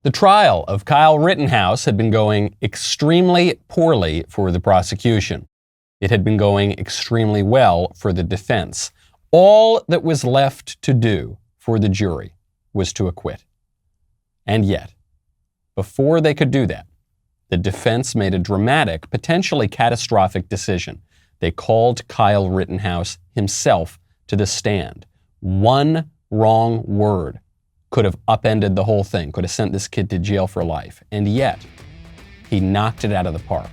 The trial of Kyle Rittenhouse had been going extremely poorly for the prosecution. It had been going extremely well for the defense. All that was left to do for the jury was to acquit. And yet, before they could do that, the defense made a dramatic, potentially catastrophic decision. They called Kyle Rittenhouse himself to the stand. One wrong word could have upended the whole thing, could have sent this kid to jail for life. And yet, he knocked it out of the park.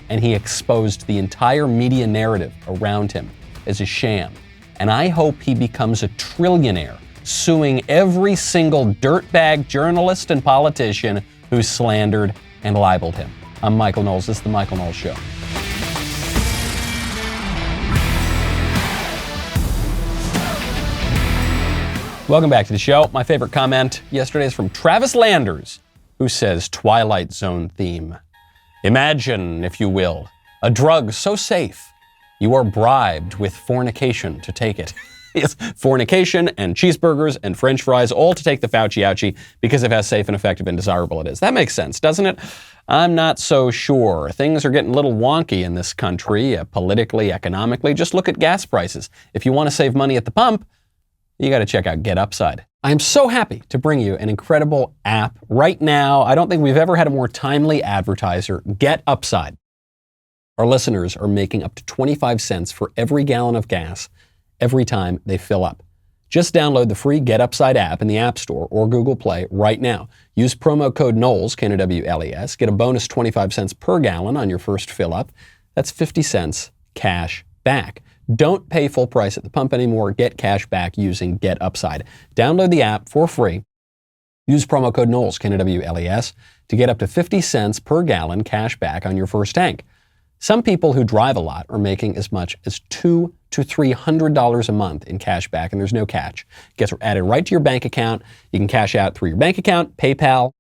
And he exposed the entire media narrative around him as a sham. And I hope he becomes a trillionaire, suing every single dirtbag journalist and politician who slandered and libeled him. I'm Michael Knowles. This is The Michael Knowles Show. Welcome back to the show. My favorite comment yesterday is from Travis Landers, who says, Twilight Zone theme. Imagine, if you will, a drug so safe you are bribed with fornication to take it. Yes, fornication and cheeseburgers and French fries, all to take the Fauci ouchie because of how safe and effective and desirable it is. That makes sense, doesn't it? I'm not so sure. Things are getting a little wonky in this country, politically, economically. Just look at gas prices. If you want to save money at the pump, you got to check out Get Upside. I'm so happy to bring you an incredible app right now. I don't think we've ever had a more timely advertiser, Get Upside. Our listeners are making up to 25 cents for every gallon of gas every time they fill up. Just download the free Get Upside app in the App Store or Google Play right now. Use promo code Knowles, K-N-O-W-L-E-S. Get a bonus 25 cents per gallon on your first fill up. That's 50 cents cash back. Don't pay full price at the pump anymore. Get cash back using Get Upside. Download the app for free. Use promo code Knowles, K-N-O-W-L-E-S, to get up to 50 cents per gallon cash back on your first tank. Some people who drive a lot are making as much as $200 to $300 a month in cash back, and there's no catch. It gets added right to your bank account. You can cash out through your bank account, PayPal,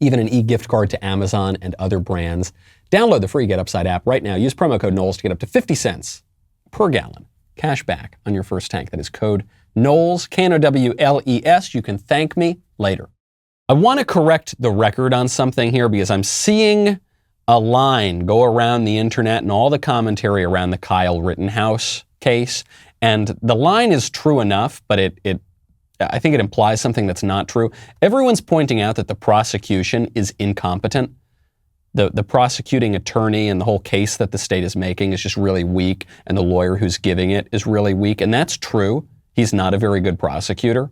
even an e-gift card to Amazon and other brands. Download the free Get Upside app right now. Use promo code Knowles to get up to 50 cents per gallon cash back on your first tank. That is code Knowles, K-N-O-W-L-E-S. You can thank me later. I want to correct the record on something here because I'm seeing a line go around the internet and all the commentary around the Kyle Rittenhouse case. And the line is true enough, but I think it implies something that's not true. Everyone's pointing out that the prosecution is incompetent. The prosecuting attorney and the whole case that the state is making is just really weak, and the lawyer who's giving it is really weak. And that's true. He's not a very good prosecutor.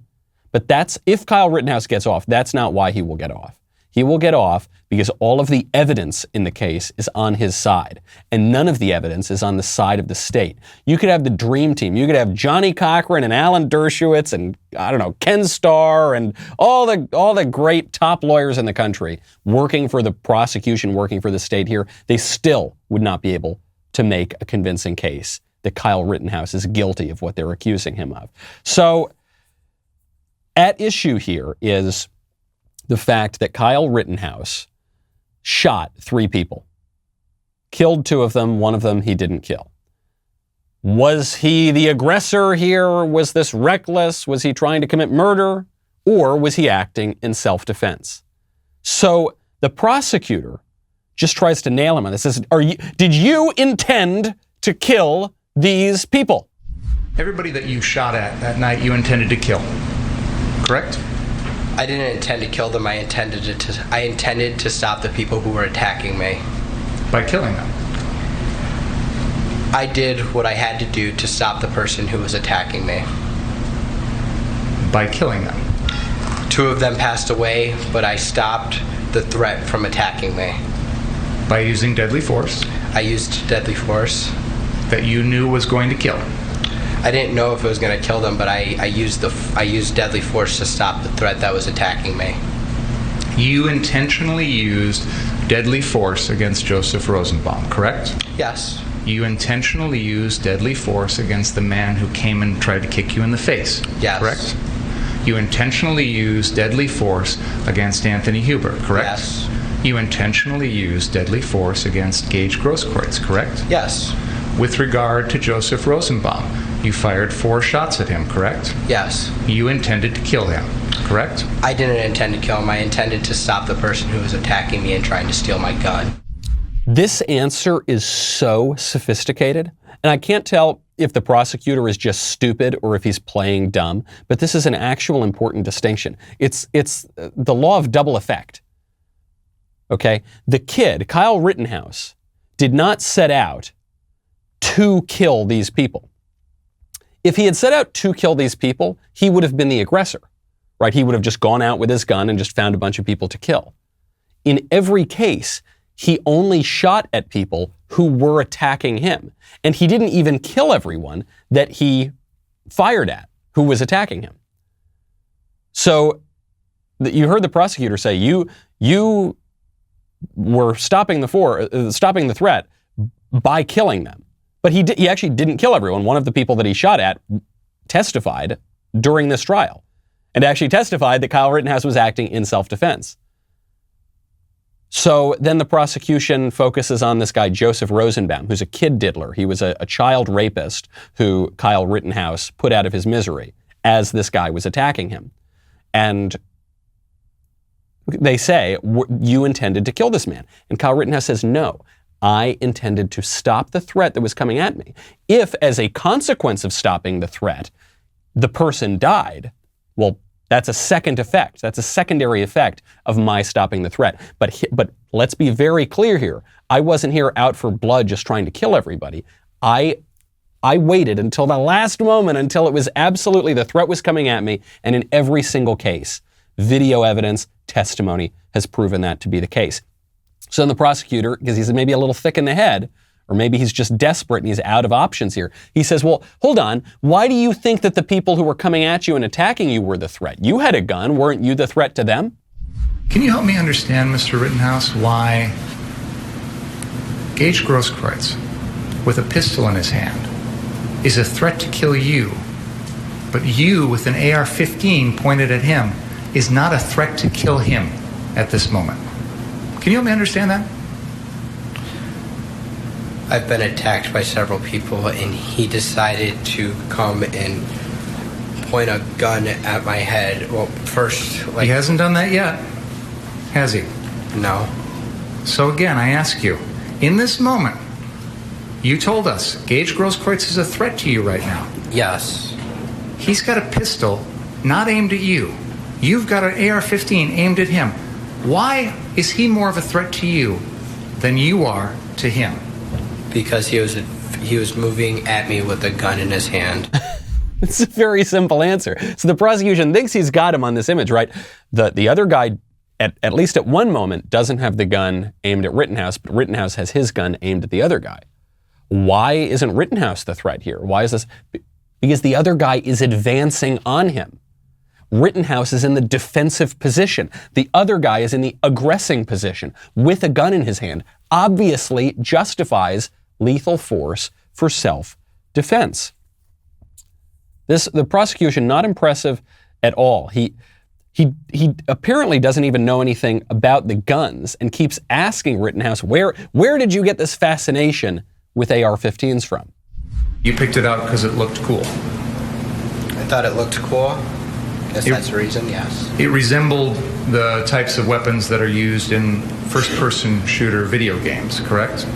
But if Kyle Rittenhouse gets off, that's not why he will get off. He will get off because all of the evidence in the case is on his side, and none of the evidence is on the side of the state. You could have the dream team. You could have Johnny Cochran and Alan Dershowitz and, Ken Starr and all the great top lawyers in the country working for the prosecution, working for the state here. They still would not be able to make a convincing case that Kyle Rittenhouse is guilty of what they're accusing him of. So at issue here is the fact that Kyle Rittenhouse shot 3 people, killed 2 of them, 1 of them he didn't kill. Was he the aggressor here? Was this reckless? Was he trying to commit murder? Or was he acting in self-defense? So the prosecutor just tries to nail him on this. Says, did you intend to kill these people? Everybody that you shot at that night, you intended to kill, correct? I didn't intend to kill them. I intended to stop the people who were attacking me. By killing them? I did what I had to do to stop the person who was attacking me. By killing them? 2 of them passed away, but I stopped the threat from attacking me. By using deadly force? I used deadly force. That you knew was going to kill? I didn't know if it was going to kill them, but I used deadly force to stop the threat that was attacking me. You intentionally used deadly force against Joseph Rosenbaum, correct? Yes. You intentionally used deadly force against the man who came and tried to kick you in the face, yes. Correct? You intentionally used deadly force against Anthony Huber, correct? Yes. You intentionally used deadly force against Gage Grosskreutz, correct? Yes. With regard to Joseph Rosenbaum, you fired 4 shots at him, correct? Yes. You intended to kill him, correct? correct? I didn't intend to kill him. I intended to stop the person who was attacking me and trying to steal my gun. This answer is so sophisticated, and I can't tell if the prosecutor is just stupid or if he's playing dumb, but this is an actual important distinction. It's the law of double effect. Okay? The kid, Kyle Rittenhouse, did not set out to kill these people. If he had set out to kill these people, he would have been the aggressor, right? He would have just gone out with his gun and just found a bunch of people to kill. In every case, he only shot at people who were attacking him. And he didn't even kill everyone that he fired at who was attacking him. So you heard the prosecutor say, you were stopping the threat by killing them. But he actually didn't kill everyone. One of the people that he shot at testified during this trial and actually testified that Kyle Rittenhouse was acting in self-defense. So then the prosecution focuses on this guy, Joseph Rosenbaum, who's a kid diddler. He was a child rapist who Kyle Rittenhouse put out of his misery as this guy was attacking him. And they say, you intended to kill this man. And Kyle Rittenhouse says, no, I intended to stop the threat that was coming at me. If, as a consequence of stopping the threat, the person died, well, that's a second effect. That's a secondary effect of my stopping the threat. But let's be very clear here. I wasn't here out for blood just trying to kill everybody. I waited until the last moment, until it was absolutely the threat was coming at me. And in every single case, video evidence, testimony has proven that to be the case. So then the prosecutor, because he's maybe a little thick in the head, or maybe he's just desperate and he's out of options here, he says, well, hold on. Why do you think that the people who were coming at you and attacking you were the threat? You had a gun. Weren't you the threat to them? Can you help me understand, Mr. Rittenhouse, why Gage Grosskreutz, with a pistol in his hand, is a threat to kill you, but you, with an AR-15 pointed at him, is not a threat to kill him at this moment? Can you help me understand that? I've been attacked by several people, and he decided to come and point a gun at my head. Well, first, He hasn't done that yet, has he? No. So again, I ask you, in this moment, you told us Gage Grosskreutz is a threat to you right now. Yes. He's got a pistol not aimed at you. You've got an AR-15 aimed at him. Why is he more of a threat to you than you are to him? Because he was moving at me with a gun in his hand. It's a very simple answer. So the prosecution thinks he's got him on this image, right? The other guy, at least at one moment, doesn't have the gun aimed at Rittenhouse, but Rittenhouse has his gun aimed at the other guy. Why isn't Rittenhouse the threat here? Why is this? Because the other guy is advancing on him. Rittenhouse is in the defensive position. The other guy is in the aggressing position with a gun in his hand. Obviously justifies lethal force for self-defense. The prosecution, not impressive at all. He apparently doesn't even know anything about the guns and keeps asking Rittenhouse, where did you get this fascination with AR-15s from? You picked it out because it looked cool. I thought it looked cool. Guess that's the reason, yes. It resembled the types of weapons that are used in first-person shooter video games, correct?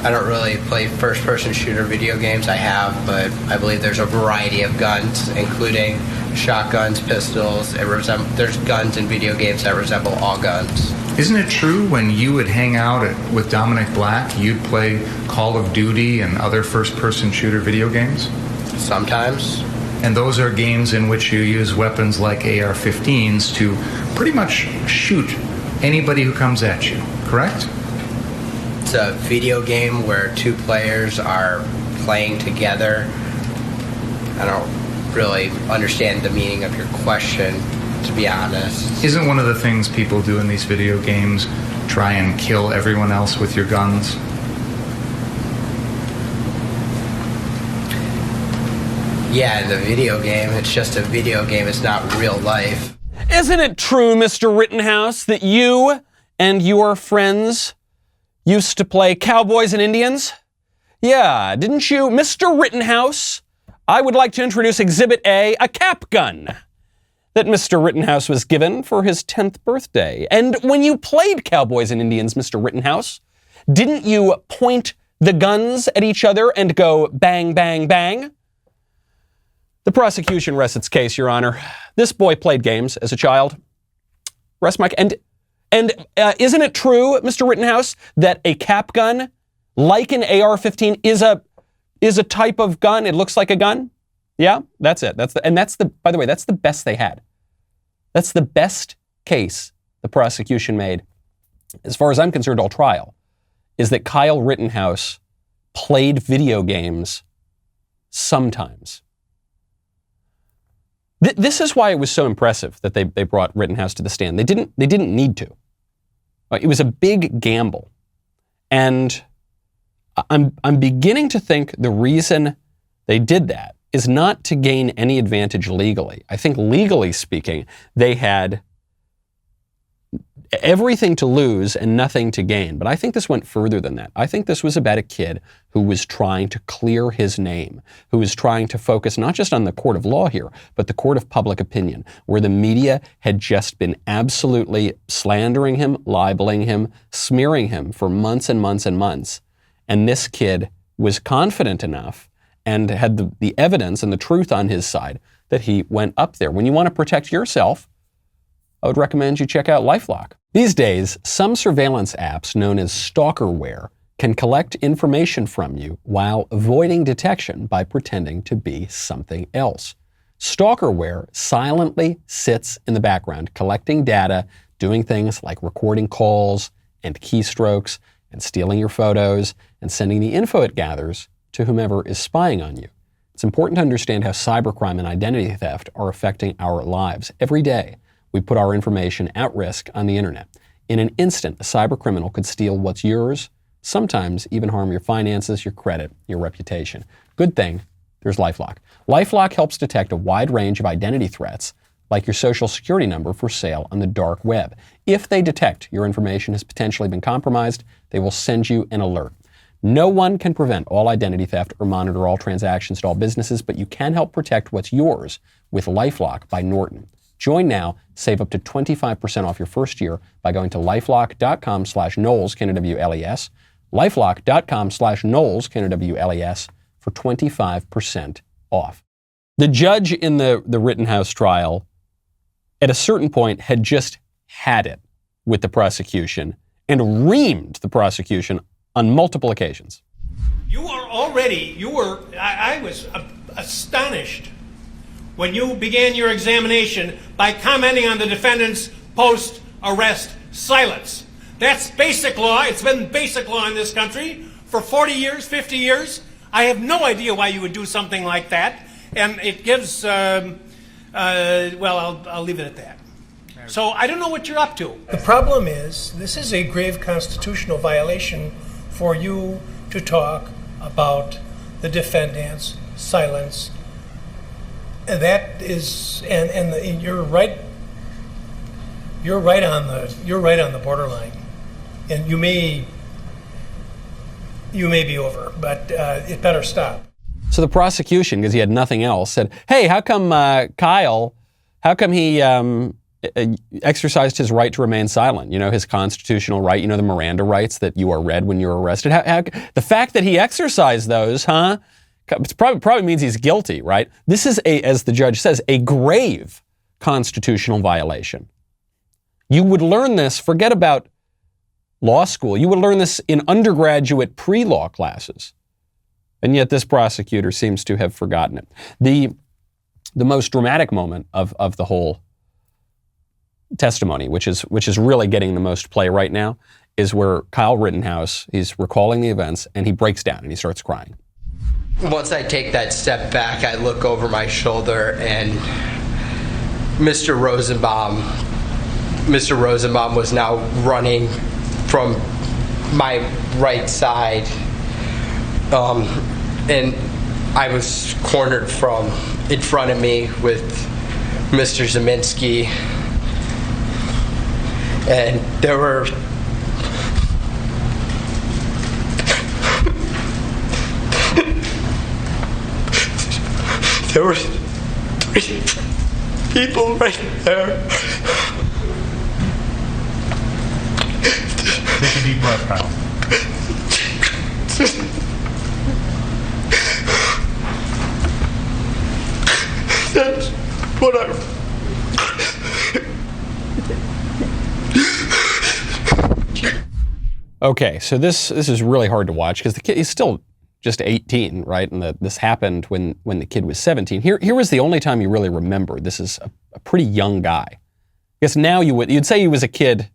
I don't really play first-person shooter video games. I have, but I believe there's a variety of guns, including shotguns, pistols. There's guns in video games that resemble all guns. Isn't it true when you would hang out with Dominic Black, you'd play Call of Duty and other first-person shooter video games? Sometimes. And those are games in which you use weapons like AR-15s to pretty much shoot anybody who comes at you, correct? It's a video game where two players are playing together. I don't really understand the meaning of your question, to be honest. Isn't one of the things people do in these video games try and kill everyone else with your guns? Yeah, in the video game, it's just a video game. It's not real life. Isn't it true, Mr. Rittenhouse, that you and your friends used to play cowboys and Indians? Yeah, didn't you? Mr. Rittenhouse, I would like to introduce Exhibit A, a cap gun that Mr. Rittenhouse was given for his 10th birthday. And when you played Cowboys and Indians, Mr. Rittenhouse, didn't you point the guns at each other and go bang, bang, bang? The prosecution rests its case, Your Honor. This boy played games as a child. Rest my... And isn't it true, Mr. Rittenhouse, that a cap gun, like an AR-15, is a type of gun? It looks like a gun? Yeah, that's it. By the way, that's the best they had. That's the best case the prosecution made, as far as I'm concerned, all trial, is that Kyle Rittenhouse played video games sometimes. This is why it was so impressive that they brought Rittenhouse to the stand. They didn't need to. It was a big gamble. And I'm beginning to think the reason they did that is not to gain any advantage legally. I think legally speaking, they had everything to lose and nothing to gain. But I think this went further than that. I think this was about a kid who was trying to clear his name, who was trying to focus not just on the court of law here, but the court of public opinion, where the media had just been absolutely slandering him, libeling him, smearing him for months and months and months. And this kid was confident enough and had the evidence and the truth on his side that he went up there. When you want to protect yourself, I would recommend you check out LifeLock. These days, some surveillance apps known as stalkerware can collect information from you while avoiding detection by pretending to be something else. Stalkerware silently sits in the background, collecting data, doing things like recording calls and keystrokes and stealing your photos and sending the info it gathers to whomever is spying on you. It's important to understand how cybercrime and identity theft are affecting our lives. Every day, we put our information at risk on the internet. In an instant, a cybercriminal could steal what's yours, sometimes even harm your finances, your credit, your reputation. Good thing there's LifeLock. LifeLock helps detect a wide range of identity threats, like your social security number for sale on the dark web. If they detect your information has potentially been compromised, they will send you an alert. No one can prevent all identity theft or monitor all transactions at all businesses, but you can help protect what's yours with LifeLock by Norton. Join now, save up to 25% off your first year by going to lifelock.com/Knowles, K-N-O-W-L-E-S, lifelock.com/Knowles, K-N-O-W-L-E-S, for 25% off. The judge in the Rittenhouse trial, at a certain point, had just had it with the prosecution and reamed the prosecution on multiple occasions. I was astonished when you began your examination by commenting on the defendant's post-arrest silence. That's basic law. It's been basic law in this country for 40 years, 50 years. I have no idea why you would do something like that. And it gives, I'll leave it at that. So I don't know what you're up to. The problem is, this is a grave constitutional violation for you to talk about the defendant's silence. And that is, and you're right. You're right on the borderline, and you may be over, but it better stop. So the prosecution, because he had nothing else, said, "Hey, how come Kyle? How come he exercised his right to remain silent? You know, his constitutional right. You know, the Miranda rights that you are read when you're arrested. The fact that he exercised those, huh?" It probably means he's guilty, right? This is, as the judge says, a grave constitutional violation. You would learn this, forget about law school, you would learn this in undergraduate pre-law classes. And yet this prosecutor seems to have forgotten it. The most dramatic moment of the whole testimony, which is really getting the most play right now, is where Kyle Rittenhouse, he's recalling the events, and he breaks down and he starts crying. Once I take that step back, I look over my shoulder, and Mr. Rosenbaum was now running from my right side, and I was cornered from in front of me with Mr. Zeminski, and there were There were 3 people right there. Take a deep breath, Kyle. That's what Okay, so this is really hard to watch because the kid is still just 18, right? And this happened when the kid was 17. Here was the only time you really remember. This is a pretty young guy. I guess now you'd say he was a kid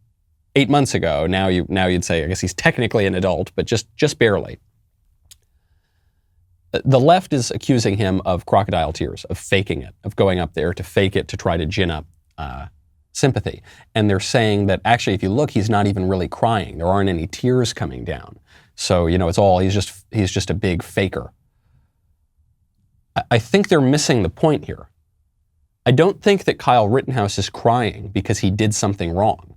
8 months ago. Now you'd say I guess he's technically an adult, but just barely. The left is accusing him of crocodile tears, of faking it, of going up there to fake it to try to gin up sympathy. And they're saying that actually, if you look, he's not even really crying. There aren't any tears coming down. So, it's all, he's just a big faker. I think they're missing the point here. I don't think that Kyle Rittenhouse is crying because he did something wrong.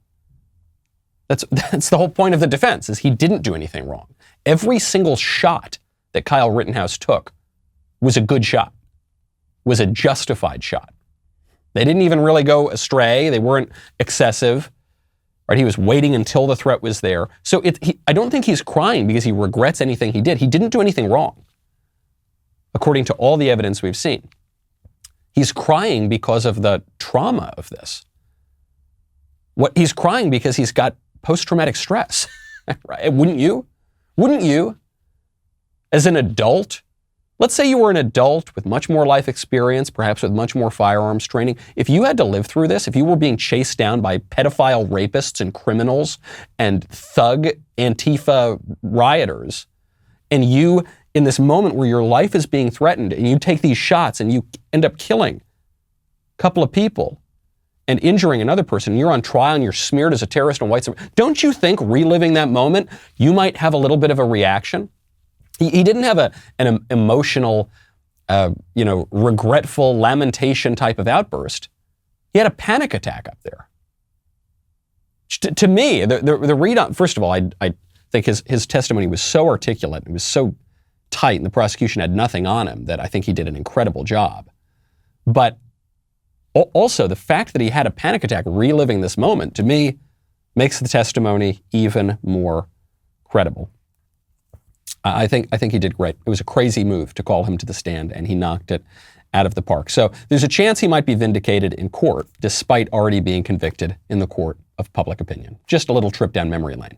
That's the whole point of the defense, is he didn't do anything wrong. Every single shot that Kyle Rittenhouse took was a good shot, was a justified shot. They didn't even really go astray. They weren't excessive. Right? He was waiting until the threat was there. So I don't think he's crying because he regrets anything he did. He didn't do anything wrong, according to all the evidence we've seen. He's crying because of the trauma of this. He's crying because he's got post-traumatic stress. Right? Wouldn't you? Wouldn't you? As an adult, let's say you were an adult with much more life experience, perhaps with much more firearms training. If you had to live through this, if you were being chased down by pedophile rapists and criminals and thug Antifa rioters, and you, in this moment where your life is being threatened, and you take these shots and you end up killing a couple of people and injuring another person, you're on trial and you're smeared as a terrorist and white supremacist, don't you think reliving that moment, you might have a little bit of a reaction? He didn't have an emotional, regretful lamentation type of outburst. He had a panic attack up there. To me, the read on, first of all, I think his testimony was so articulate, it was so tight, and the prosecution had nothing on him that I think he did an incredible job. But also, the fact that he had a panic attack reliving this moment, to me, makes the testimony even more credible. I think he did great. It was a crazy move to call him to the stand, and he knocked it out of the park. So there's a chance he might be vindicated in court, despite already being convicted in the court of public opinion. Just a little trip down memory lane.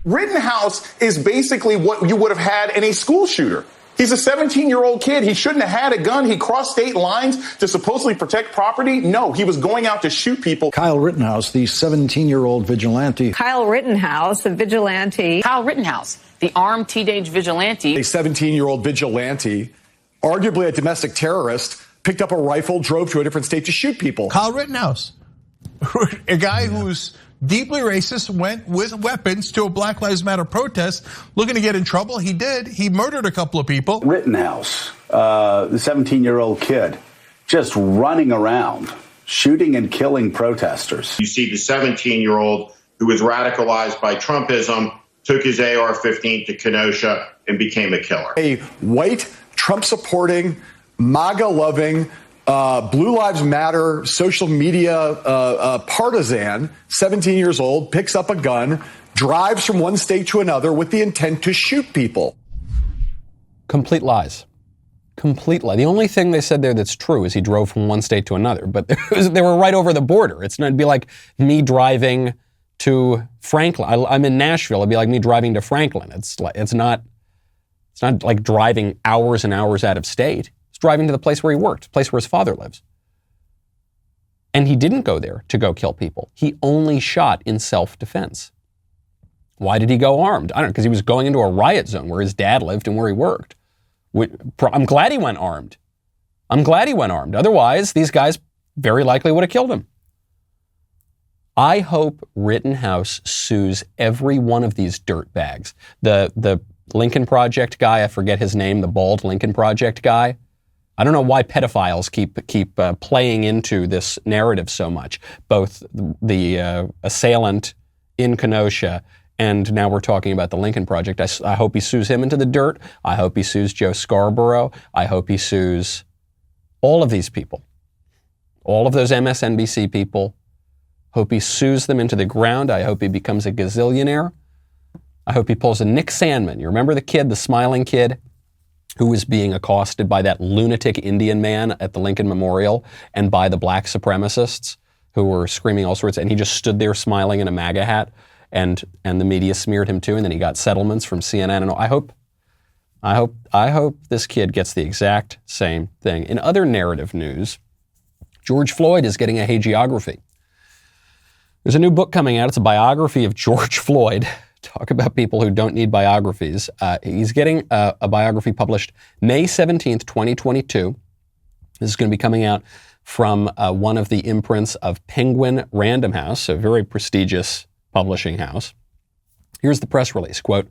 Rittenhouse is basically what you would have had in a school shooter. He's a 17-year-old kid. He shouldn't have had a gun. He crossed state lines to supposedly protect property. No, he was going out to shoot people. Kyle Rittenhouse, the 17-year-old vigilante. Kyle Rittenhouse, the vigilante. Kyle Rittenhouse, the armed teenage vigilante. A 17-year-old vigilante, arguably a domestic terrorist, picked up a rifle, drove to a different state to shoot people. Kyle Rittenhouse, a guy who's deeply racist, went with weapons to a Black Lives Matter protest looking to get in trouble. He did. He murdered a couple of people. Rittenhouse, the 17-year-old kid, just running around, shooting and killing protesters. You see the 17-year-old who was radicalized by Trumpism, took his AR-15 to Kenosha and became a killer. A white, Trump-supporting, MAGA-loving, Blue Lives Matter social media partisan, 17 years old, picks up a gun, drives from one state to another with the intent to shoot people. Complete lies. Complete lie. The only thing they said there that's true is he drove from one state to another, but they were right over the border. It'd be like me driving to Franklin. I'm in Nashville. It'd be like me driving to Franklin. It's not like driving hours and hours out of state. It's driving to the place where he worked, the place where his father lives. And he didn't go there to go kill people. He only shot in self-defense. Why did he go armed? I don't know, because he was going into a riot zone where his dad lived and where he worked. I'm glad he went armed. Otherwise, these guys very likely would have killed him. I hope Rittenhouse sues every one of these dirtbags. The Lincoln Project guy, I forget his name, the bald Lincoln Project guy. I don't know why pedophiles keep playing into this narrative so much. Both the assailant in Kenosha and now we're talking about the Lincoln Project. I hope he sues him into the dirt. I hope he sues Joe Scarborough. I hope he sues All of these people, all of those MSNBC people, hope he sues them into the ground. I hope he becomes a gazillionaire. I hope he pulls a Nick Sandman. You remember the kid, the smiling kid, who was being accosted by that lunatic Indian man at the Lincoln Memorial and by the black supremacists who were screaming all sorts, and he just stood there smiling in a MAGA hat, and the media smeared him too, and then he got settlements from CNN. And I hope this kid gets the exact same thing. In other narrative news, George Floyd is getting a hagiography. There's a new book coming out. It's a biography of George Floyd. Talk about people who don't need biographies. He's getting a biography published May 17th, 2022. This is going to be coming out from one of the imprints of Penguin Random House, a very prestigious publishing house. Here's the press release, quote,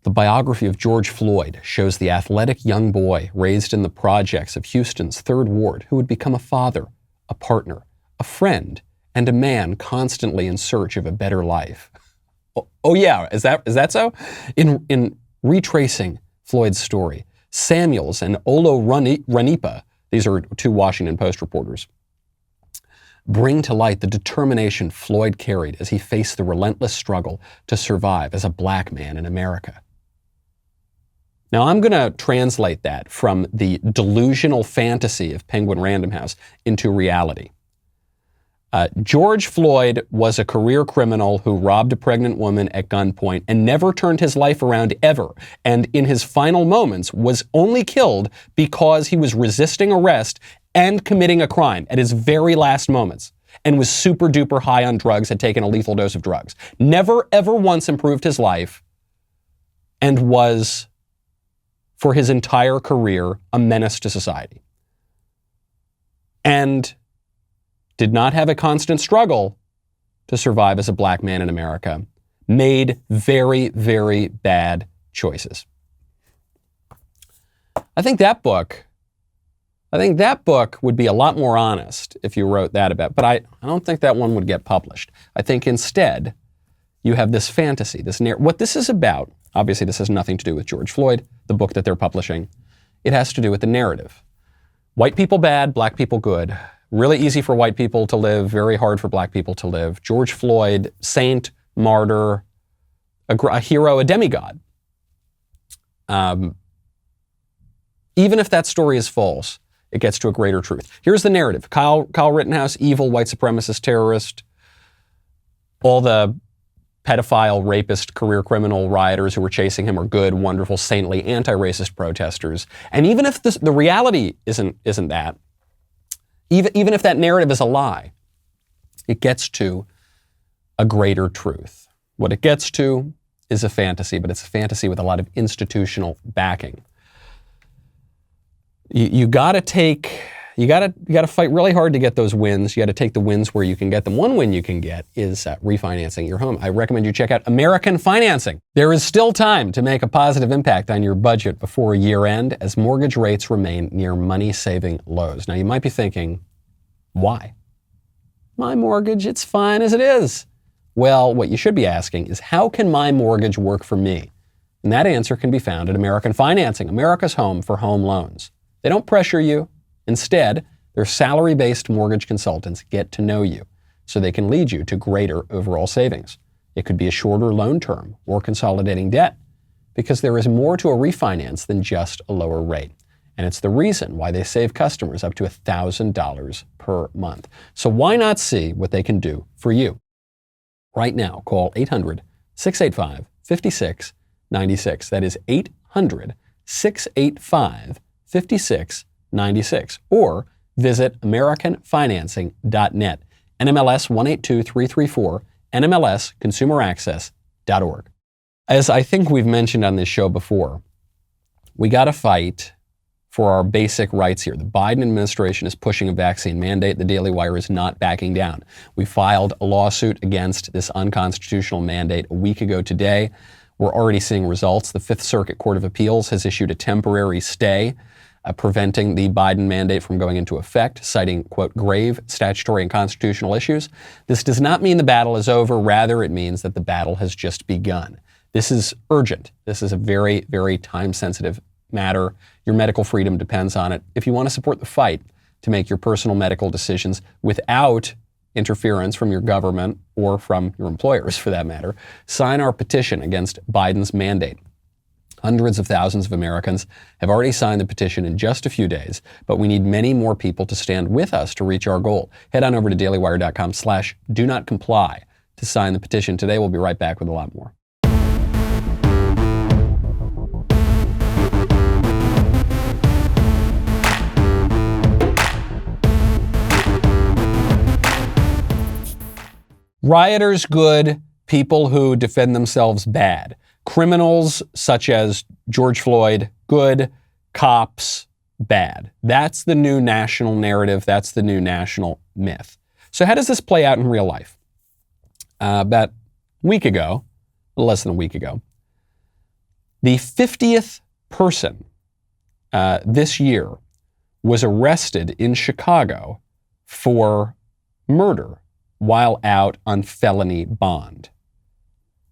"The biography of George Floyd shows the athletic young boy raised in the projects of Houston's 3rd Ward who would become a father, a partner, a friend, and a man constantly in search of a better life." Oh yeah, is that so? In retracing Floyd's story, Samuels and Olo Ranipa, these are 2 Washington Post reporters, bring to light the determination Floyd carried as he faced the relentless struggle to survive as a black man in America. Now, I'm going to translate that from the delusional fantasy of Penguin Random House into reality. George Floyd was a career criminal who robbed a pregnant woman at gunpoint and never turned his life around ever. And in his final moments was only killed because he was resisting arrest and committing a crime at his very last moments, and was super duper high on drugs, had taken a lethal dose of drugs. Never ever once improved his life, and was, for his entire career, a menace to society. And did not have a constant struggle to survive as a black man in America. Made very, very bad choices. I think that book would be a lot more honest if you wrote that about, but I don't think that one would get published. I think instead you have this fantasy, what this is about. Obviously, this has nothing to do with George Floyd, the book that they're publishing. It has to do with the narrative. White people bad, black people good. Really easy for white people to live, very hard for black people to live. George Floyd, saint, martyr, a hero, a demigod. Even if that story is false, it gets to a greater truth. Here's the narrative. Kyle Rittenhouse, evil white supremacist terrorist. All the pedophile, rapist, career criminal rioters who were chasing him are good, wonderful, saintly, anti-racist protesters. And even if the reality isn't that, even if that narrative is a lie, it gets to a greater truth. What it gets to is a fantasy, but it's a fantasy with a lot of institutional backing. You gotta fight really hard to get those wins. You gotta take the wins where you can get them. One win you can get is refinancing your home. I recommend you check out American Financing. There is still time to make a positive impact on your budget before year end, as mortgage rates remain near money-saving lows. Now you might be thinking, why? My mortgage, it's fine as it is. Well, what you should be asking is, how can my mortgage work for me? And that answer can be found at American Financing, America's home for home loans. They don't pressure you. Instead, their salary-based mortgage consultants get to know you so they can lead you to greater overall savings. It could be a shorter loan term or consolidating debt, because there is more to a refinance than just a lower rate. And it's the reason why they save customers up to $1,000 per month. So why not see what they can do for you? Right now, call 800-685-5696. That is 800-685-5696. Or visit AmericanFinancing.net. NMLS 182334, NMLSConsumerAccess.org. As I think we've mentioned on this show before, we got to fight for our basic rights here. The Biden administration is pushing a vaccine mandate. The Daily Wire is not backing down. We filed a lawsuit against this unconstitutional mandate a week ago today. We're already seeing results. The Fifth Circuit Court of Appeals has issued a temporary stay preventing the Biden mandate from going into effect, citing, quote, grave statutory and constitutional issues. This does not mean the battle is over. Rather, it means that the battle has just begun. This is urgent. This is a very, very time-sensitive matter. Your medical freedom depends on it. If you want to support the fight to make your personal medical decisions without interference from your government or from your employers, for that matter, sign our petition against Biden's mandate. Hundreds of thousands of Americans have already signed the petition in just a few days, but we need many more people to stand with us to reach our goal. Head on over to dailywire.com/do-not-comply to sign the petition today. We'll be right back with a lot more. Rioters good, people who defend themselves bad. Criminals such as George Floyd good, cops bad. That's the new national narrative. That's the new national myth. So how does this play out in real life? About a week ago, a little less than a week ago, the 50th person this year was arrested in Chicago for murder while out on felony bond.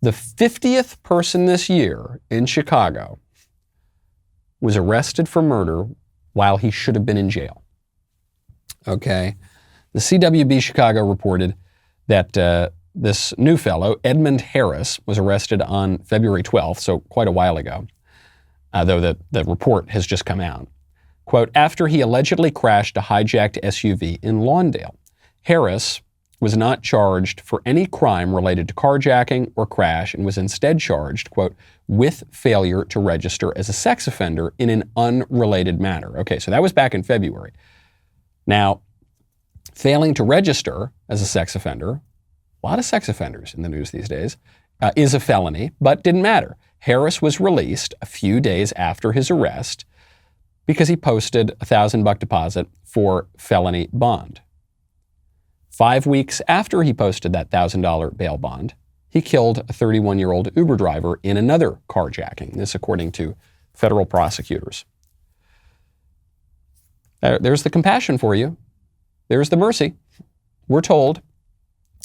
The 50th person this year in Chicago was arrested for murder while he should have been in jail. Okay. The CWB Chicago reported that this new fellow, Edmund Harris, was arrested on February 12th, so quite a while ago, though the report has just come out. Quote, after he allegedly crashed a hijacked SUV in Lawndale, Harris was not charged for any crime related to carjacking or crash and was instead charged, quote, with failure to register as a sex offender in an unrelated matter. Okay, so that was back in February. Now, failing to register as a sex offender, a lot of sex offenders in the news these days, is a felony, but didn't matter. Harris was released a few days after his arrest because he posted a $1,000 deposit for felony bond. 5 weeks after he posted that $1,000 bail bond, he killed a 31-year-old Uber driver in another carjacking. This according to federal prosecutors. There's the compassion for you. There's the mercy. We're told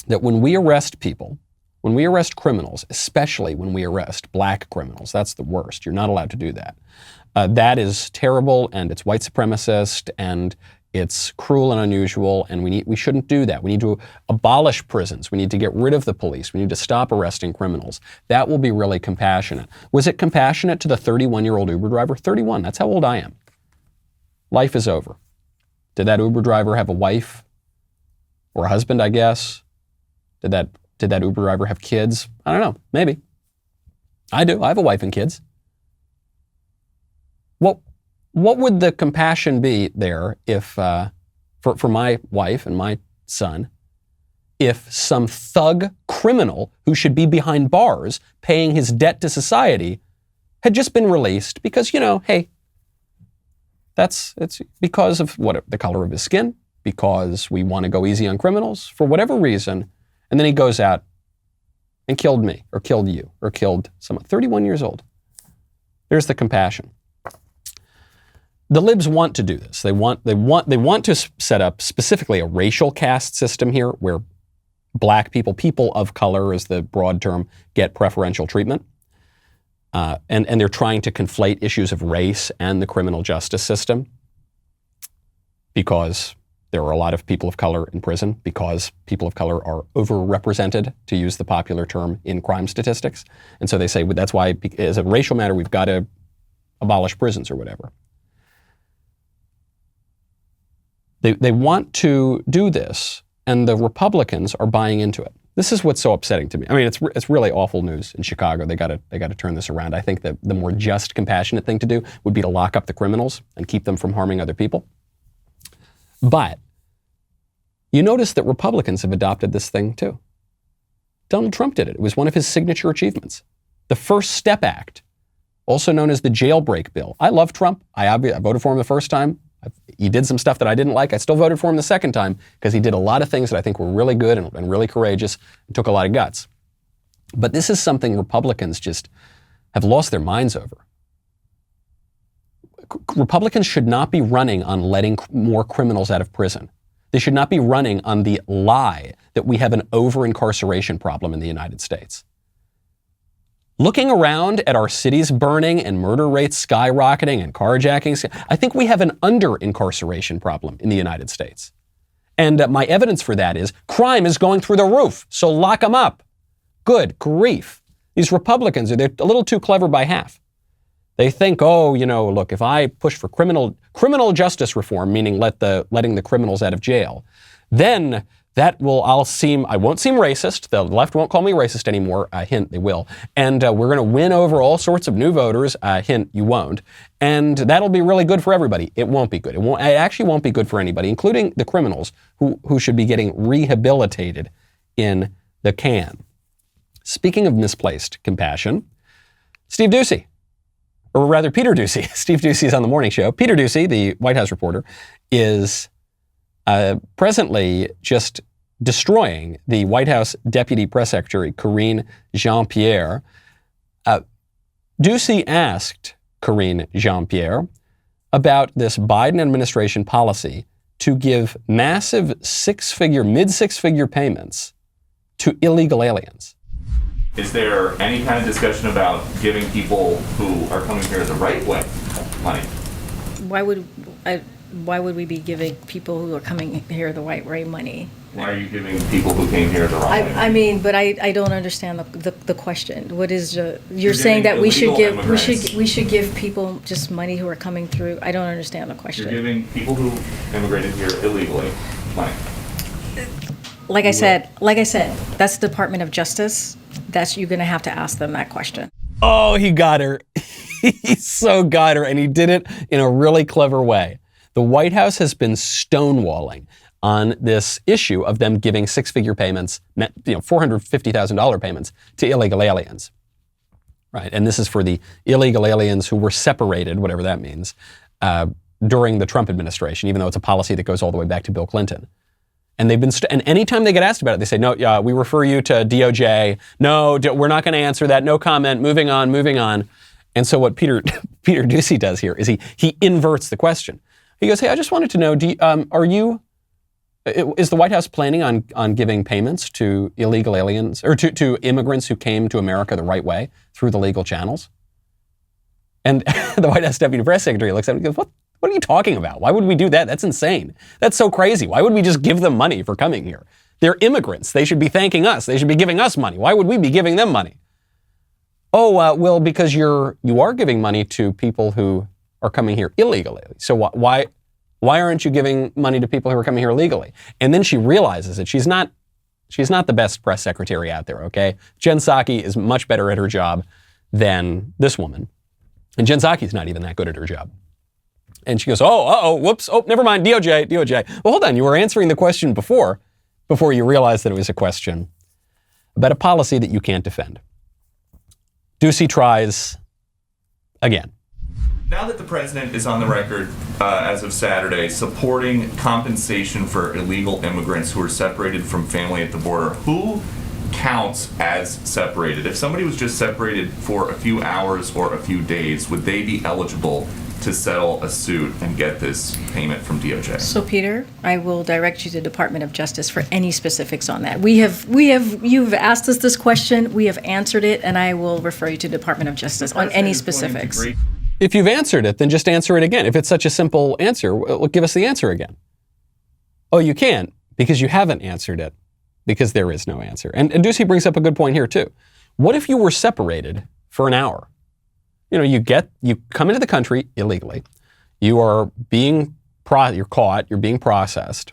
that when we arrest people, when we arrest criminals, especially when we arrest black criminals, that's the worst. You're not allowed to do that. That is terrible, and it's white supremacist, and it's cruel and unusual, and we shouldn't do that. We need to abolish prisons. We need to get rid of the police. We need to stop arresting criminals. That will be really compassionate. Was it compassionate to the 31-year-old Uber driver? 31, that's how old I am. Life is over. Did that Uber driver have a wife or a husband, I guess? Did that Uber driver have kids? I don't know, maybe. I do, I have a wife and kids. What would the compassion be there if, for my wife and my son, if some thug criminal who should be behind bars paying his debt to society had just been released because, hey, it's because of the color of his skin, because we want to go easy on criminals, for whatever reason, and then he goes out and killed me, or killed you, or killed someone, 31 years old. There's the compassion. The libs want to do this. They want to set up specifically a racial caste system here where black people of color is the broad term, get preferential treatment. And they're trying to conflate issues of race and the criminal justice system because there are a lot of people of color in prison, because people of color are overrepresented, to use the popular term, in crime statistics. And so they say, well, that's why, as a racial matter, we've got to abolish prisons or whatever. They want to do this, and the Republicans are buying into it. This is what's so upsetting to me. I mean, it's really awful news in Chicago. They got to turn this around. I think that the more just, compassionate thing to do would be to lock up the criminals and keep them from harming other people. But you notice that Republicans have adopted this thing too. Donald Trump did it. It was one of his signature achievements. The First Step Act, also known as the jailbreak bill. I love Trump. I voted for him the first time. He did some stuff that I didn't like. I still voted for him the second time because he did a lot of things that I think were really good and really courageous and took a lot of guts. But this is something Republicans just have lost their minds over. Republicans should not be running on letting more criminals out of prison. They should not be running on the lie that we have an over-incarceration problem in the United States. Looking around at our cities burning and murder rates skyrocketing and carjackings, I think we have an under-incarceration problem in the United States. And my evidence for that is crime is going through the roof, so lock them up. Good grief. These Republicans, they're a little too clever by half. They think, look, if I push for criminal justice reform, meaning letting the criminals out of jail, then I won't seem racist. The left won't call me racist anymore. Hint, they will. And we're going to win over all sorts of new voters. Hint, you won't. And that'll be really good for everybody. It won't be good. It actually won't be good for anybody, including the criminals who should be getting rehabilitated in the can. Speaking of misplaced compassion, Steve Doocy, or rather Peter Doocy. Steve Doocy is on the morning show. Peter Doocy, the White House reporter, is presently just destroying the White House Deputy Press Secretary, Karine Jean-Pierre. Doocy asked Karine Jean-Pierre about this Biden administration policy to give massive mid-six-figure payments to illegal aliens. Is there any kind of discussion about giving people who are coming here the right way money? Why would we be giving people who are coming here the right way money? Why are you giving people who came here the wrong way? I mean, but I don't understand the question. What is you're saying that we should give people just money who are coming through? I don't understand the question. You're giving people who immigrated here illegally money. Like I said, that's the Department of Justice. You're going to have to ask them that question. Oh, he got her. He so got her, and he did it in a really clever way. The White House has been stonewalling on this issue of them giving six-figure payments, $450,000 payments to illegal aliens. Right, and this is for the illegal aliens who were separated, whatever that means, during the Trump administration, even though it's a policy that goes all the way back to Bill Clinton. And they've been, and anytime they get asked about it, they say, no, we refer you to DOJ. No, we're not going to answer that. No comment. Moving on. And so what Peter Doocy does here is he inverts the question. He goes, hey, I just wanted to know, is the White House planning on giving payments to illegal aliens or to immigrants who came to America the right way through the legal channels? And the White House Deputy Press Secretary looks at him and goes, What are you talking about? Why would we do that? That's insane. That's so crazy. Why would we just give them money for coming here? They're immigrants. They should be thanking us. They should be giving us money. Why would we be giving them money? Well, because you are giving money to people who are coming here illegally. So why aren't you giving money to people who are coming here illegally? And then she realizes that she's not the best press secretary out there, okay? Jen Psaki is much better at her job than this woman. And Jen Psaki's not even that good at her job. And she goes, whoops, never mind, DOJ. Well, hold on, you were answering the question before you realized that it was a question about a policy that you can't defend. Doocy tries again. Now that the president is on the record as of Saturday supporting compensation for illegal immigrants who are separated from family at the border, who counts as separated? If somebody was just separated for a few hours or a few days, would they be eligible to settle a suit and get this payment from DOJ? So, Peter, I will direct you to the Department of Justice for any specifics on that. You've asked us this question, we have answered it, and I will refer you to the Department of Justice on any specifics. If you've answered it, then just answer it again. If it's such a simple answer, well, give us the answer again. Oh, you can't, because you haven't answered it, because there is no answer. And Doocy brings up a good point here, too. What if you were separated for an hour? You come into the country illegally. You're caught, you're being processed.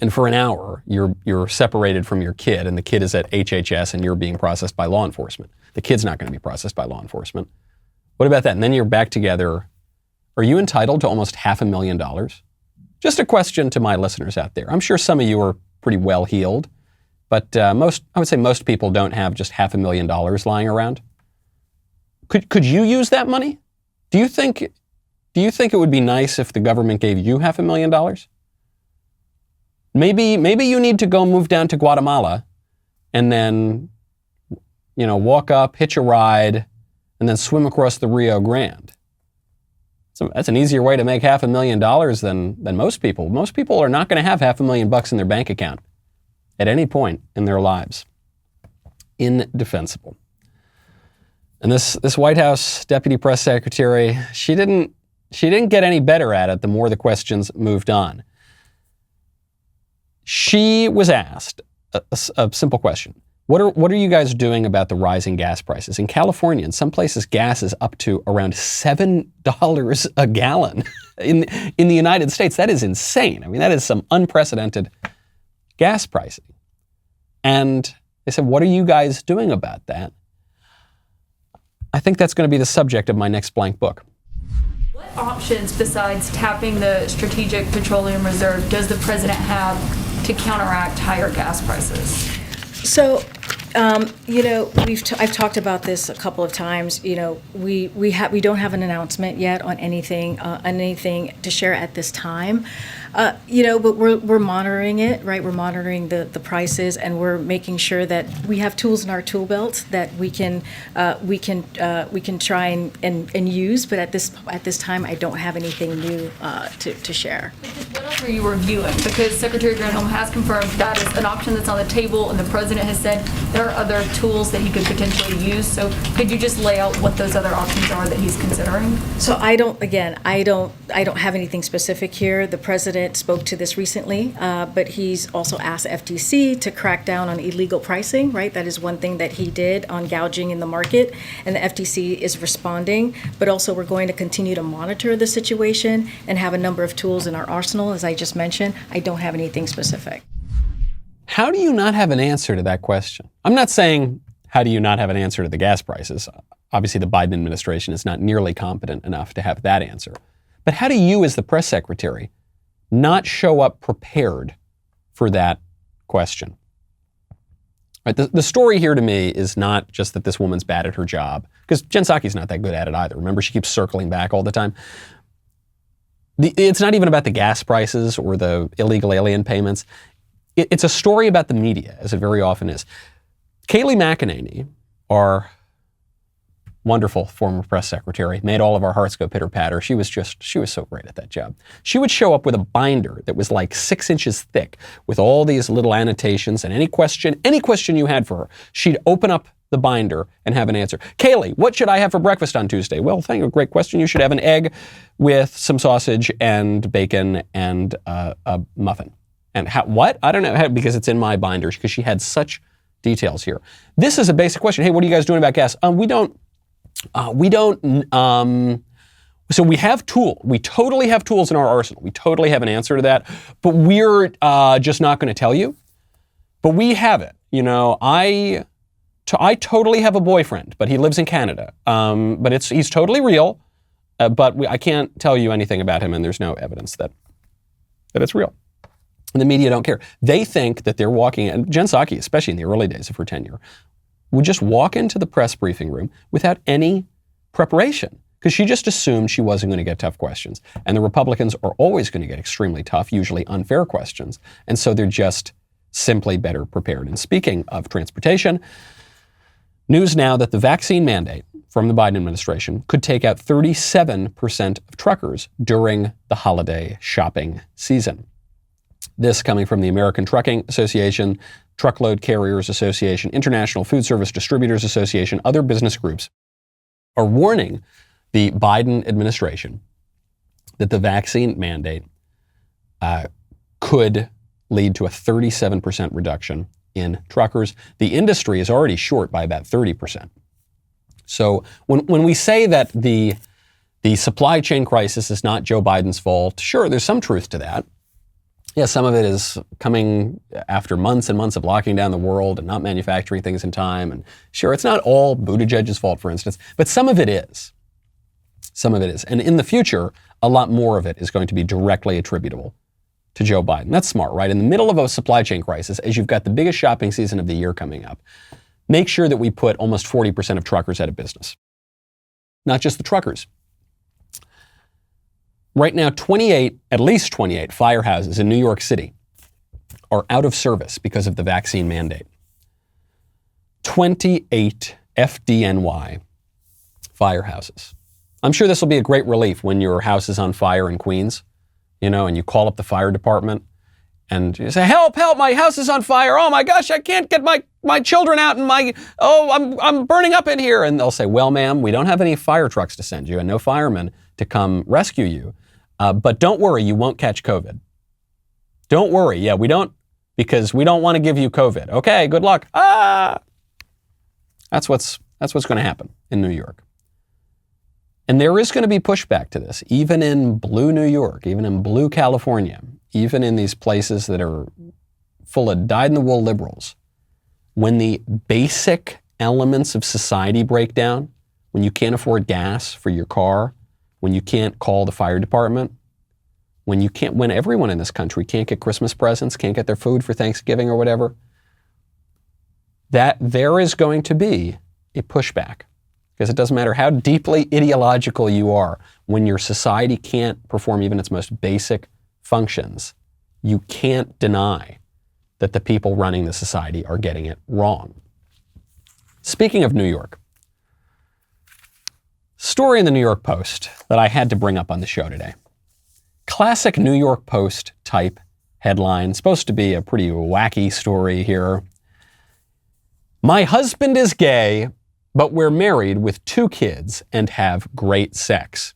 And for an hour, you're separated from your kid, and the kid is at HHS, and you're being processed by law enforcement. The kid's not going to be processed by law enforcement. What about that? And then you're back together. Are you entitled to almost $500,000? Just a question to my listeners out there. I'm sure some of you are pretty well heeled, but I would say most people don't have just $500,000 lying around. Could you use that money? Do you think it would be nice if the government gave you $500,000? Maybe you need to go move down to Guatemala and then, walk up, hitch a ride, and then swim across the Rio Grande. So that's an easier way to make $500,000 than most people. Most people are not going to have $500,000 in their bank account at any point in their lives. Indefensible. And this White House deputy press secretary, she didn't get any better at it the more the questions moved on. She was asked a simple question. What are you guys doing about the rising gas prices? In California, in some places, gas is up to around $7 a gallon. In the United States, that is insane. I mean, that is some unprecedented gas pricing. And they said, what are you guys doing about that? I think that's going to be the subject of my next blank book. What options besides tapping the Strategic Petroleum Reserve does the president have to counteract higher gas prices? So, I've talked about this a couple of times. We don't have an announcement yet on anything to share at this time. But we're monitoring it, right? We're monitoring the prices, and we're making sure that we have tools in our tool belt that we can try and use. But at this time, I don't have anything new to share. What else are you reviewing? Because Secretary Granholm has confirmed that is an option that's on the table, and the president has said there are other tools that he could potentially use. So could you just lay out what those other options are that he's considering? So I don't have anything specific here. The president spoke to this recently, but he's also asked FTC to crack down on illegal pricing, right? That is one thing that he did on gouging in the market, and the FTC is responding. But also we're going to continue to monitor the situation and have a number of tools in our arsenal, as I just mentioned. I don't have anything specific. How do you not have an answer to that question? I'm not saying, how do you not have an answer to the gas prices? Obviously, the Biden administration is not nearly competent enough to have that answer. But how do you, as the press secretary, not show up prepared for that question? Right, the story here to me is not just that this woman's bad at her job, because Jen Psaki's not that good at it either. Remember, she keeps circling back all the time. It's not even about the gas prices or the illegal alien payments. It's a story about the media, as it very often is. Kayleigh McEnany, our wonderful former press secretary, made all of our hearts go pitter-patter. She was so great at that job. She would show up with a binder that was like 6 inches thick with all these little annotations, and any question you had for her, she'd open up the binder and have an answer. Kayleigh, what should I have for breakfast on Tuesday? Well, thank you, great question. You should have an egg with some sausage and bacon and a muffin. And what? I don't know, because it's in my binder, because she had such details here. This is a basic question. Hey, what are you guys doing about gas? So we have we totally have tools in our arsenal. We totally have an answer to that, but we're just not going to tell you. But we have it. I totally have a boyfriend, but he lives in Canada. But he's totally real, but I can't tell you anything about him, and there's no evidence that it's real. And the media don't care. They think that they're walking, and Jen Psaki, especially in the early days of her tenure, would just walk into the press briefing room without any preparation, because she just assumed she wasn't going to get tough questions. And the Republicans are always going to get extremely tough, usually unfair questions. And so they're just simply better prepared. And speaking of transportation, news now that the vaccine mandate from the Biden administration could take out 37% of truckers during the holiday shopping season. This coming from the American Trucking Association, Truckload Carriers Association, International Food Service Distributors Association, other business groups are warning the Biden administration that the vaccine mandate could lead to a 37% reduction in truckers. The industry is already short by about 30%. So when we say that the supply chain crisis is not Joe Biden's fault, sure, there's some truth to that. Yeah, some of it is coming after months and months of locking down the world and not manufacturing things in time. And sure, it's not all Buttigieg's fault, for instance, but some of it is. Some of it is. And in the future, a lot more of it is going to be directly attributable to Joe Biden. That's smart, right? In the middle of a supply chain crisis, as you've got the biggest shopping season of the year coming up, make sure that we put almost 40% of truckers out of business. Not just the truckers. Right now, at least 28 firehouses in New York City are out of service because of the vaccine mandate. 28 FDNY firehouses. I'm sure this will be a great relief when your house is on fire in Queens, and you call up the fire department And you say, help, my house is on fire. Oh my gosh, I can't get my children out and I'm burning up in here. And they'll say, well, ma'am, we don't have any fire trucks to send you and no firemen to come rescue you. But don't worry, you won't catch COVID. Don't worry. Yeah, we don't, because we don't want to give you COVID. Okay, good luck. That's what's going to happen in New York. And there is going to be pushback to this, even in blue New York, even in blue California, even in these places that are full of dyed-in-the-wool liberals. When the basic elements of society break down, when you can't afford gas for your car, when you can't call the fire department, when everyone in this country can't get Christmas presents, can't get their food for Thanksgiving or whatever, that there is going to be a pushback. Because it doesn't matter how deeply ideological you are, when your society can't perform even its most basic functions, you can't deny that the people running the society are getting it wrong. Speaking of New York, story in the New York Post that I had to bring up on the show today. Classic New York Post type headline, supposed to be a pretty wacky story here. My husband is gay, but we're married with 2 kids and have great sex.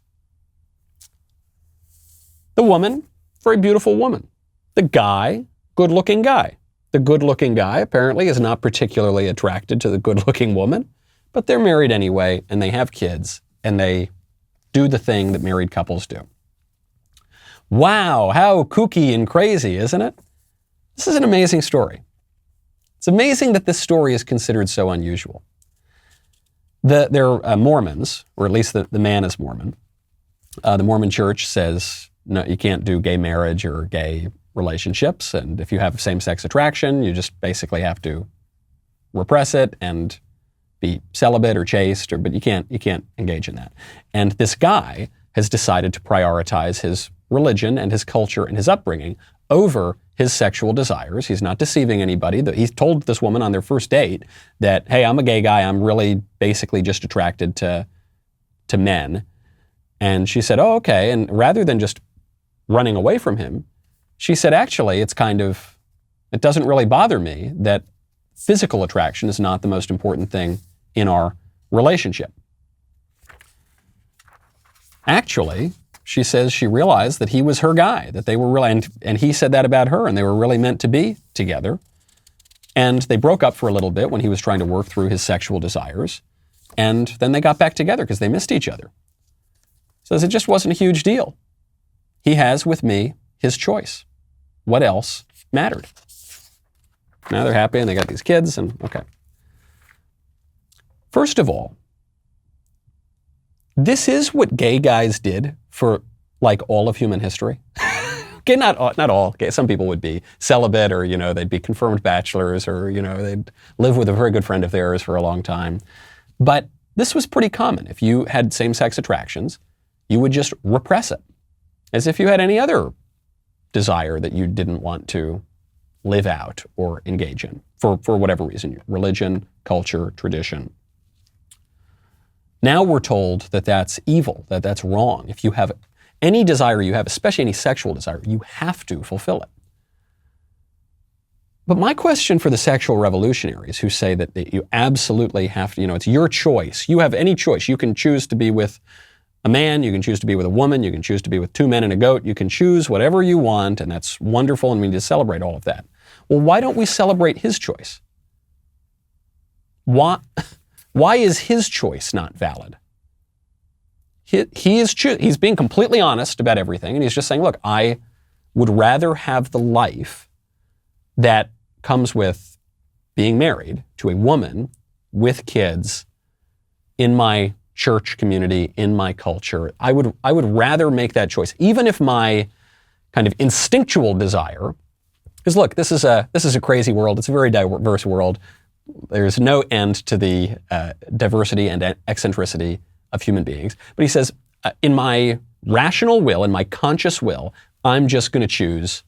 The woman, very beautiful woman. The guy, good-looking guy. The good-looking guy apparently is not particularly attracted to the good-looking woman, but they're married anyway, and they have kids, and they do the thing that married couples do. Wow, how kooky and crazy, isn't it? This is an amazing story. It's amazing that this story is considered so unusual. They're Mormons, or at least the man is Mormon. The Mormon church says, no, you can't do gay marriage or gay relationships. And if you have same-sex attraction, you just basically have to repress it and be celibate or chaste, but you can't engage in that. And this guy has decided to prioritize his religion and his culture and his upbringing over his sexual desires. He's not deceiving anybody. He's told this woman on their first date that, hey, I'm a gay guy. I'm really basically just attracted to men. And she said, oh, okay. And rather than just running away from him, she said, actually, it doesn't really bother me that physical attraction is not the most important thing in our relationship. Actually, she says she realized that he was her guy, that they were really, and he said that about her, and they were really meant to be together. And they broke up for a little bit when he was trying to work through his sexual desires. And then they got back together because they missed each other. Says it just wasn't a huge deal. He has, with me, his choice. What else mattered? Now they're happy and they got these kids and okay. First of all, this is what gay guys did for like all of human history. Okay, not all. Okay, some people would be celibate or, they'd be confirmed bachelors or, they'd live with a very good friend of theirs for a long time. But this was pretty common. If you had same-sex attractions, you would just repress it as if you had any other desire that you didn't want to live out or engage in for whatever reason, religion, culture, tradition. Now we're told that that's evil, that that's wrong. If you have any desire you have, especially any sexual desire, you have to fulfill it. But my question for the sexual revolutionaries who say that you absolutely have to, it's your choice. You have any choice. You can choose to be with a man, you can choose to be with a woman, you can choose to be with 2 men and a goat, you can choose whatever you want, and that's wonderful, and we need to celebrate all of that. Well, why don't we celebrate his choice? Why is his choice not valid? He's being completely honest about everything, and he's just saying, look, I would rather have the life that comes with being married to a woman with kids in my church community, in my culture. I would rather make that choice, even if my kind of instinctual desire, because look, this is a crazy world. It's a very diverse world. There's no end to the diversity and eccentricity of human beings. But he says, in my rational will, in my conscious will, I'm just going to choose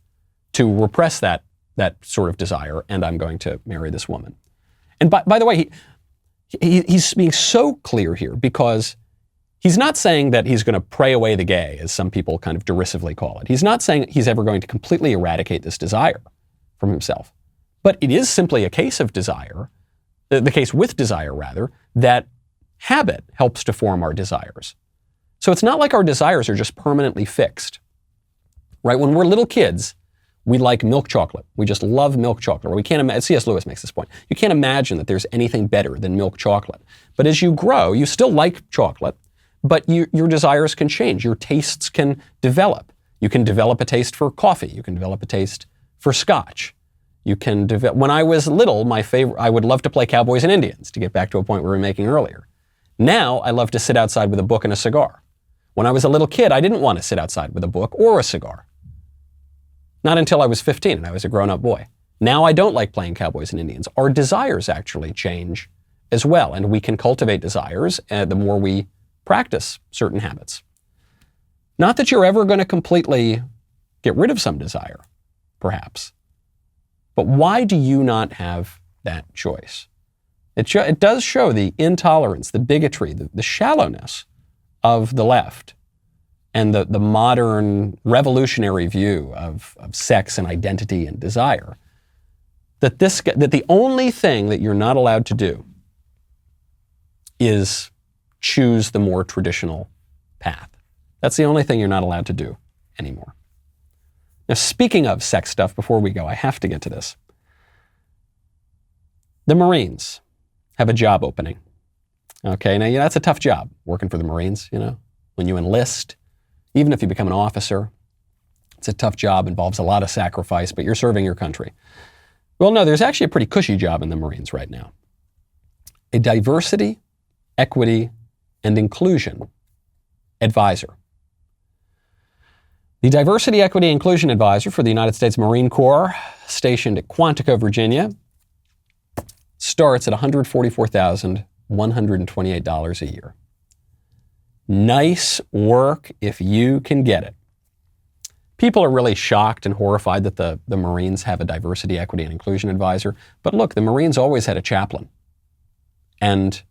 to repress that sort of desire, and I'm going to marry this woman. And by the way, he's being so clear here because He's not saying that he's going to pray away the gay, as some people kind of derisively call it. He's not saying he's ever going to completely eradicate this desire from himself. But it is simply a case of desire, the case with desire, rather, that habit helps to form our desires. So it's not like our desires are just permanently fixed, right? When we're little kids, we like milk chocolate. We just love milk chocolate. Or we can't imagine, C.S. Lewis makes this point. You can't imagine that there's anything better than milk chocolate. But as you grow, you still like chocolate, but your desires can change. Your tastes can develop. You can develop a taste for coffee. You can develop a taste for scotch. You can develop. When I was little, I would love to play Cowboys and Indians, to get back to a point we were making earlier. Now, I love to sit outside with a book and a cigar. When I was a little kid, I didn't want to sit outside with a book or a cigar. Not until I was 15 and I was a grown-up boy. Now I don't like playing Cowboys and Indians. Our desires actually change as well, and we can cultivate desires the more we practice certain habits. Not that you're ever going to completely get rid of some desire, perhaps. But why do you not have that choice? It does show the intolerance, the bigotry, the shallowness of the left and the modern revolutionary view of sex and identity and desire. That the only thing that you're not allowed to do is choose the more traditional path. That's the only thing you're not allowed to do anymore. Now, speaking of sex stuff, before we go, I have to get to this. The Marines have a job opening. Okay, now that's a tough job, working for the Marines, when you enlist, even if you become an officer, it's a tough job, involves a lot of sacrifice, but you're serving your country. Well, no, there's actually a pretty cushy job in the Marines right now. A diversity, equity, and inclusion advisor. The Diversity, Equity, Inclusion Advisor for the United States Marine Corps, stationed at Quantico, Virginia, starts at $144,128 a year. Nice work if you can get it. People are really shocked and horrified that the Marines have a Diversity, Equity, and Inclusion Advisor. But look, the Marines always had a chaplain. And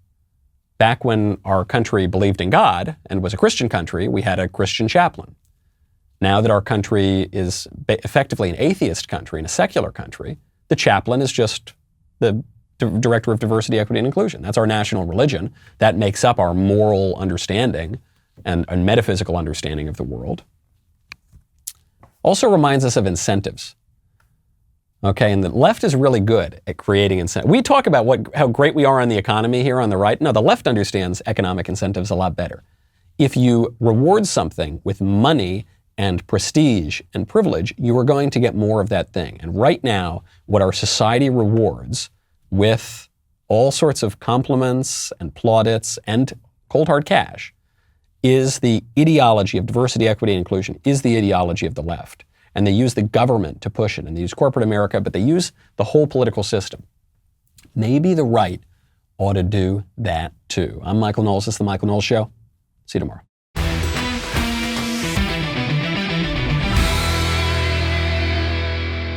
back when our country believed in God and was a Christian country, we had a Christian chaplain. Now that our country is effectively an atheist country and a secular country, the chaplain is just the Director of Diversity, Equity, and Inclusion. That's our national religion. That makes up our moral understanding and metaphysical understanding of the world. Also reminds us of incentives. Okay, and the left is really good at creating incentives. We talk about how great we are on the economy here on the right. No, the left understands economic incentives a lot better. If you reward something with money and prestige and privilege, you are going to get more of that thing. And right now, what our society rewards with all sorts of compliments and plaudits and cold hard cash is the ideology of diversity, equity, and inclusion, is the ideology of the left. And they use the government to push it, and they use corporate America, but they use the whole political system. Maybe the right ought to do that too. I'm Michael Knowles. This is The Michael Knowles Show. See you tomorrow.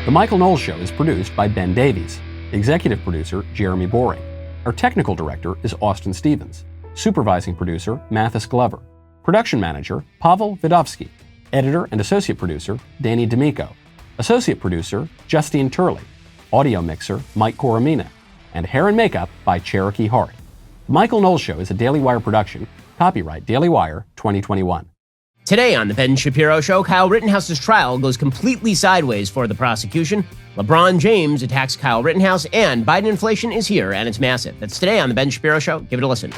The Michael Knowles Show is produced by Ben Davies. Executive producer, Jeremy Boring. Our technical director is Austin Stevens. Supervising producer, Mathis Glover. Production manager, Pavel Vidovsky. Editor and associate producer, Danny D'Amico. Associate producer, Justine Turley. Audio mixer, Mike Coromina. And hair and makeup by Cherokee Hart. The Michael Knowles Show is a Daily Wire production. Copyright Daily Wire 2021. Today on The Ben Shapiro Show, Kyle Rittenhouse's trial goes completely sideways for the prosecution. LeBron James attacks Kyle Rittenhouse, and Biden inflation is here, and it's massive. That's today on The Ben Shapiro Show. Give it a listen.